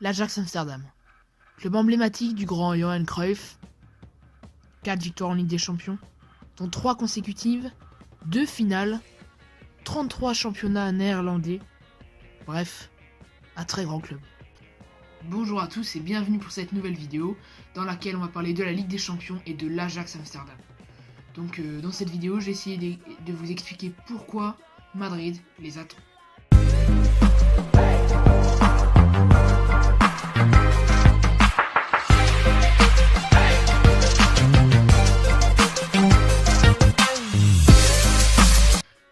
l'Ajax Amsterdam. Club emblématique du grand Johan Cruyff. 4 victoires en Ligue des Champions, dont 3 consécutives, 2 finales, 33 championnats néerlandais. Bref, un très grand club. Bonjour à tous et bienvenue pour cette nouvelle vidéo dans laquelle on va parler de la Ligue des Champions et de l'Ajax Amsterdam. Donc dans cette vidéo, j'ai essayé de vous expliquer pourquoi Madrid les attend.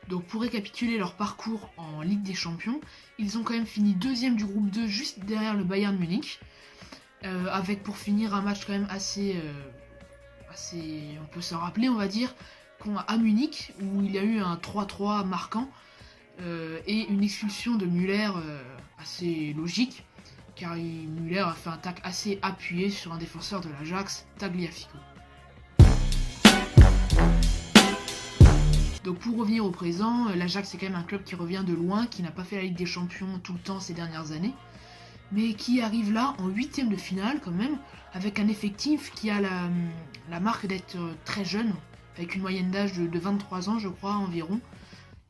Donc pour récapituler leur parcours en Ligue des Champions, ils ont quand même fini deuxième du groupe 2 juste derrière le Bayern Munich, avec pour finir un match quand même assez, on peut s'en rappeler on va dire, à Munich où il y a eu un 3-3 marquant et une expulsion de Müller assez logique, car Müller a fait un tacle assez appuyé sur un défenseur de l'Ajax, Tagliafico. Donc pour revenir au présent, l'Ajax c'est quand même un club qui revient de loin, qui n'a pas fait la Ligue des Champions tout le temps ces dernières années, mais qui arrive là en 8ème de finale quand même, avec un effectif qui a la marque d'être très jeune, avec une moyenne d'âge de 23 ans je crois environ,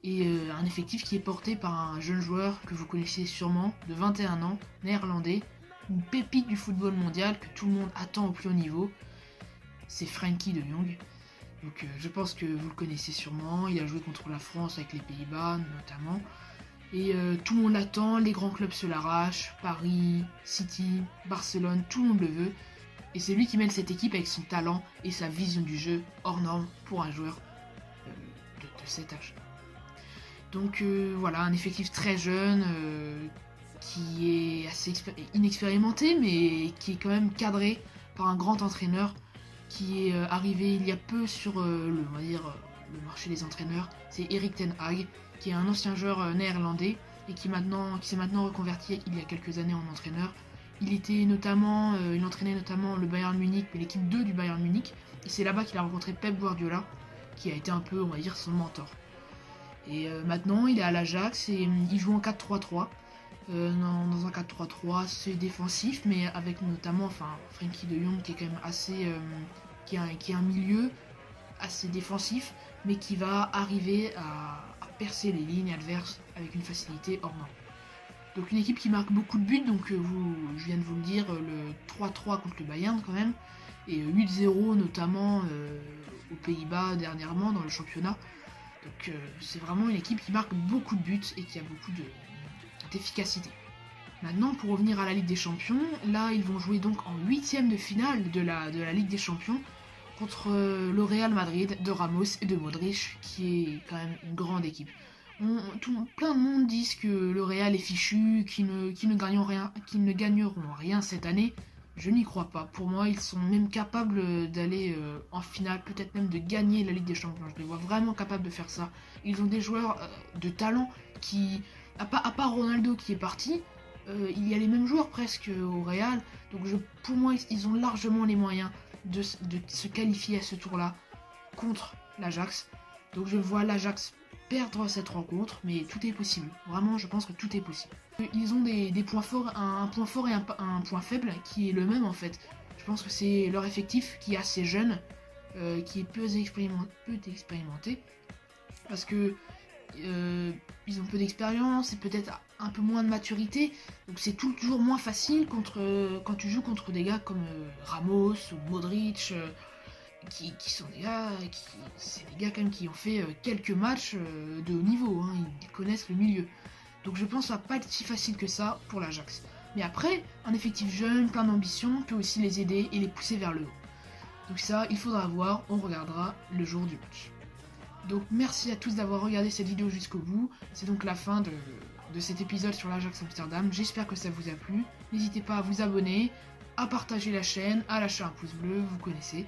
et un effectif qui est porté par un jeune joueur que vous connaissez sûrement, de 21 ans, néerlandais, une pépite du football mondial que tout le monde attend au plus haut niveau, c'est Frenkie de Jong. Donc je pense que vous le connaissez sûrement, il a joué contre la France avec les Pays-Bas notamment. Et tout le monde l'attend, les grands clubs se l'arrachent, Paris, City, Barcelone, tout le monde le veut. Et c'est lui qui mène cette équipe avec son talent et sa vision du jeu hors norme pour un joueur de cet âge. Donc voilà, un effectif très jeune, qui est assez inexpérimenté, mais qui est quand même cadré par un grand entraîneur qui est arrivé il y a peu sur le marché des entraîneurs. C'est Erik ten Hag, qui est un ancien joueur néerlandais et qui s'est maintenant reconverti il y a quelques années en entraîneur. Il entraînait notamment le Bayern Munich, l'équipe 2 du Bayern Munich, et c'est là-bas qu'il a rencontré Pep Guardiola, qui a été un peu, on va dire, son mentor. Et maintenant, il est à l'Ajax et il joue en 4-3-3. Dans un 4-3-3, c'est défensif, mais avec notamment Frenkie de Jong qui est quand même assez, qui est un milieu assez défensif, mais qui va arriver à percer les lignes adverses avec une facilité hors norme. Donc une équipe qui marque beaucoup de buts, donc je viens de vous le dire, le 3-3 contre le Bayern quand même, et 8-0 notamment aux Pays-Bas dernièrement dans le championnat. Donc c'est vraiment une équipe qui marque beaucoup de buts et qui a beaucoup d'efficacité. Maintenant, pour revenir à la Ligue des Champions, là ils vont jouer donc en 8ème de finale de la Ligue des Champions contre le Real Madrid de Ramos et de Modric, qui est quand même une grande équipe. Plein de monde disent que le Real est fichu, qu'ils ne gagneront rien cette année. Je n'y crois pas. Pour moi, ils sont même capables d'aller en finale, peut-être même de gagner la Ligue des Champions. Je les vois vraiment capables de faire ça. Ils ont des joueurs de talent qui, à part Ronaldo qui est parti, il y a les mêmes joueurs presque au Real. Donc pour moi, ils ont largement les moyens de se qualifier à ce tour-là contre l'Ajax. Donc je vois l'Ajax perdre cette rencontre, mais tout est possible. Vraiment, je pense que tout est possible. Ils ont des points forts, un point fort et un point faible qui est le même en fait. Je pense que c'est leur effectif qui est assez jeune, qui est peu expérimenté, parce que ils ont peu d'expérience et peut-être un peu moins de maturité, donc c'est toujours moins facile quand tu joues contre des gars comme Ramos ou Modric, qui sont des gars, c'est des gars quand même qui ont fait quelques matchs de haut niveau, hein, ils connaissent le milieu. Donc je pense que ça va pas être si facile que ça pour l'Ajax. Mais après, un effectif jeune, plein d'ambition, peut aussi les aider et les pousser vers le haut. Donc ça, il faudra voir, on regardera le jour du match. Donc merci à tous d'avoir regardé cette vidéo jusqu'au bout. C'est donc la fin de cet épisode sur l'Ajax Amsterdam. J'espère que ça vous a plu. N'hésitez pas à vous abonner, à partager la chaîne, à lâcher un pouce bleu, vous connaissez.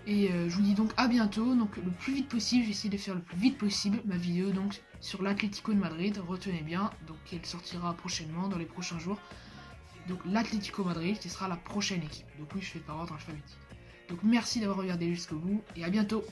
Et je vous dis donc à bientôt, donc le plus vite possible, j'essaie de faire le plus vite possible ma vidéo donc sur l'Atlético de Madrid, retenez bien, donc elle sortira prochainement dans les prochains jours. Donc l'Atlético Madrid, ce sera la prochaine équipe, donc oui je fais par ordre alphabétique. Donc merci d'avoir regardé jusqu'au bout et à bientôt.